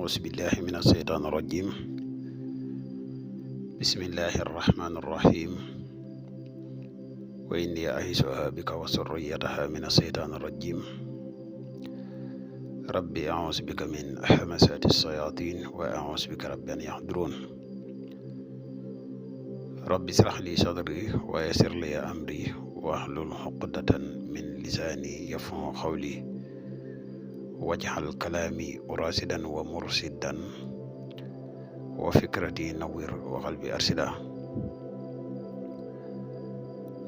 أعوذ بالله من الشيطان الرجيم بسم الله الرحمن الرحيم وإني أعيذها بك وذريتها من الشيطان الرجيم ربي أعوذ بك من همزات الشياطين وأعوذ بك رب أن يحضرون ربي اشرح لي صدري ويسر لي أمري واحلل عقدة من لساني يفقهوا قولي واجعل كلامي راشدا ومرشدا وفكرتي نوير وقلبي أرشدا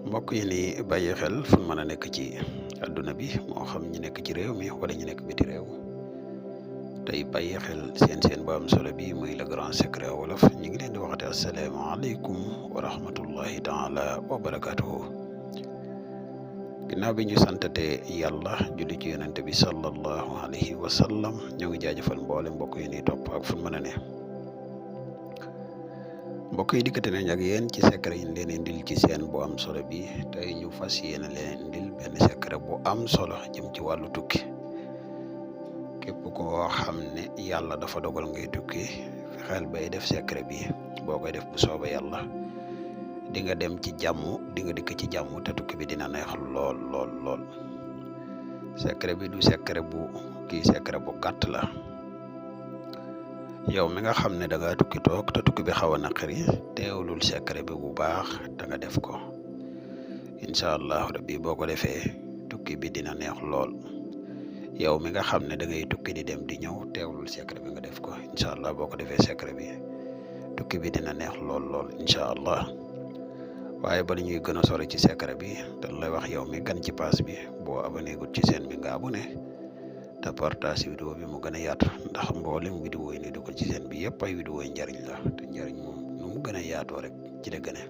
mbokk yi ni bàyyi xel fu mën a nekk ci àdduna bi moo xam ñi nekk ci réew mi wala ñi nekk biti réew tey bàyyi xel seen bu am solo bi muy le grand secret wolof ñu ngi leen di waxate asalaamaaleykum wa rahmatullahi taala wa barakatuhu ginnaaw bi ñu santate yàlla julli ci yonente bi sallallahu alayhi wa sallam ñoo ngi jaajëfal mboole mbokk yi ni topp ak fu mën a ne mbokk yi dikkate nañ ak yéen ci secret yi leen indil ci seen bu am solo bi tey ñu fas yéene leen indil benn secret bu am solo jëm ci wàllu tukki képp koo xam ne yàlla dafa dogal ngay tukki fexeel bay def secret bi boo koy def bu soobee yàlla di nga dem ci jàmm di nga dikk ci jàmm te tukki bi dina neex lool lool lool secret bi du secret bu secret bu gàtt la yow mi nga xam ne da nga tukki toog te tukki bi xaw a naqari teewlul secret bi bu baax da nga def ko incha allahu rabbi boo ko defee tukki bi dina neex lool yow mi nga xam ne da ngay tukki di dem di ñëw teewlul secret bi nga def ko incha allah boo ko defee secret bi tukki bi dina neex lool lool incha allah waaye bala ñuy gën a sori ci secret bi dañ lay wax yow mi gan ci pass bi boo abonné gut ci seen bi nga abonné te partage vidéo bi mu gën a yaatu ndax mboolem vidéo yi ni dugal ci seen bi yëpp ay vidéo yi njariñ la te njariñ moom nu mu gën a yaatoo rek ci la gën a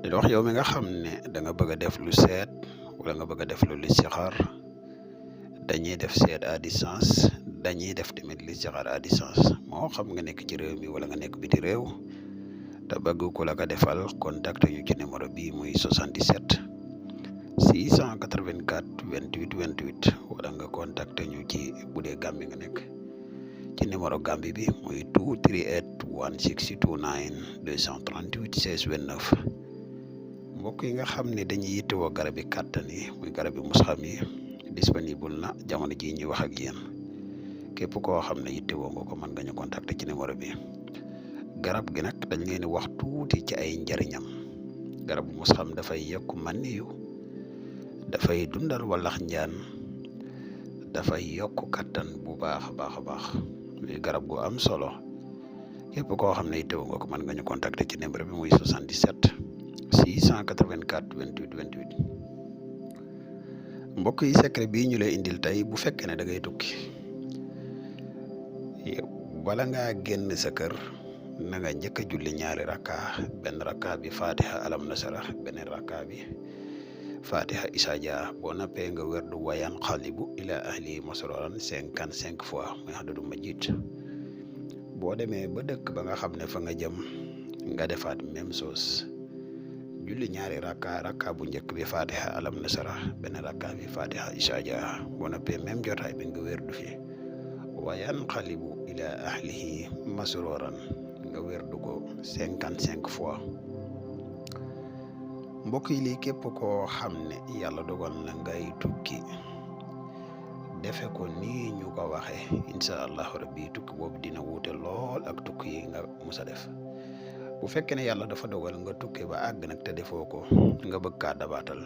di wax yow mi nga xam ne da nga bëgg a def lu seet wala nga bëgg a def lu listixaar dañuy def seet à distance dañuy def tamit listixaar à distance moo xam nga nekk ci réew mi wala nga nekk biti réew te bëgg ku la ko defal contacte ñu ci numéro bi muy 77 684 28 28 wala nga contacte ñu ci bu dee Gambie nga nekk ci numéro Gambie bi muy 238 1629 238 16 29 mbokk yi nga xam ne dañuy yittewoo garab yi kàttan yi muy garab yi musxam yi disponible na jamono ji ñuy wax ak yéen képp koo xam ne yittewoo nga ko mën nga ñu contacter ci numéro bi garab gi nag dañ leen wax tuuti ci ay njariñam garab musxam dafay yokk maniyu dafay dundal wallax njaan dafay yokk kattan bu baax a baax muy garab gu am solo képp koo xam ne yittewoo nga ko mën nga ñu contacter ci numéro bi muy 77 684 28 28 mbokk yi secret bii ñu lay indil tey bu fekkee ne da ngay tukki bala ngaa génn sa kër na nga njëkk a julli ñaari rakka benn rakka bi fatiha alam nasara beneen rakka bi fatiha isaja boo nappee nga werdu wayan xalibu ila ahli masroran 55 fois muy xadadu majid boo demee ba dëkk ba nga xam ne fa nga jëm nga defaat même chose julli ñaari rakka bu njëkk bi fatiha alam nasara beneen rakka bi fatiha isaja boo nappee même jotaay bi nga werdu fi wayan xalibu ila ahlihi masroran nga werdu ko 55 fois mbokk yi lii képp koo xam ne yàlla dogal na ngay tukki defe ko nii ñu ko waxee incha allahu rabbi tukki boobu dina wuute lool ak tukki yi nga musa def bu fekkee ne yàlla dafa dogal nga tukki ba àgg nag te defoo ko nga bëgg kaa dabaatal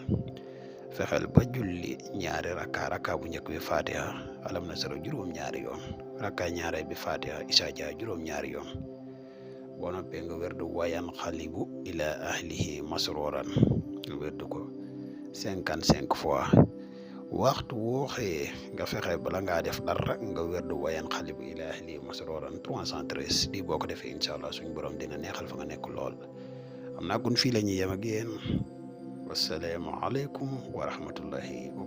fexeel ba julli ñaari rakka bu njëkk bi fatiha alam nasara juróom-ñaari yoon rakka ñaare bi fatiha isaja juróom-ñaari yoon boo noppee nga werdu wayan xalibu ila ahlihi masroran nga werdu ko 55 fois waxtu woo xëyee nga fexe bala ngaa def dara nga werdu wayan xalibu ila ahlihi masroran 313 di boo ko defee incha allah suñu borom dina neexal fa nga nekk lool am naa kun fii la ñuy yem ak yéen wasalaamu aleykum wa rahmatullahi wa barakatuh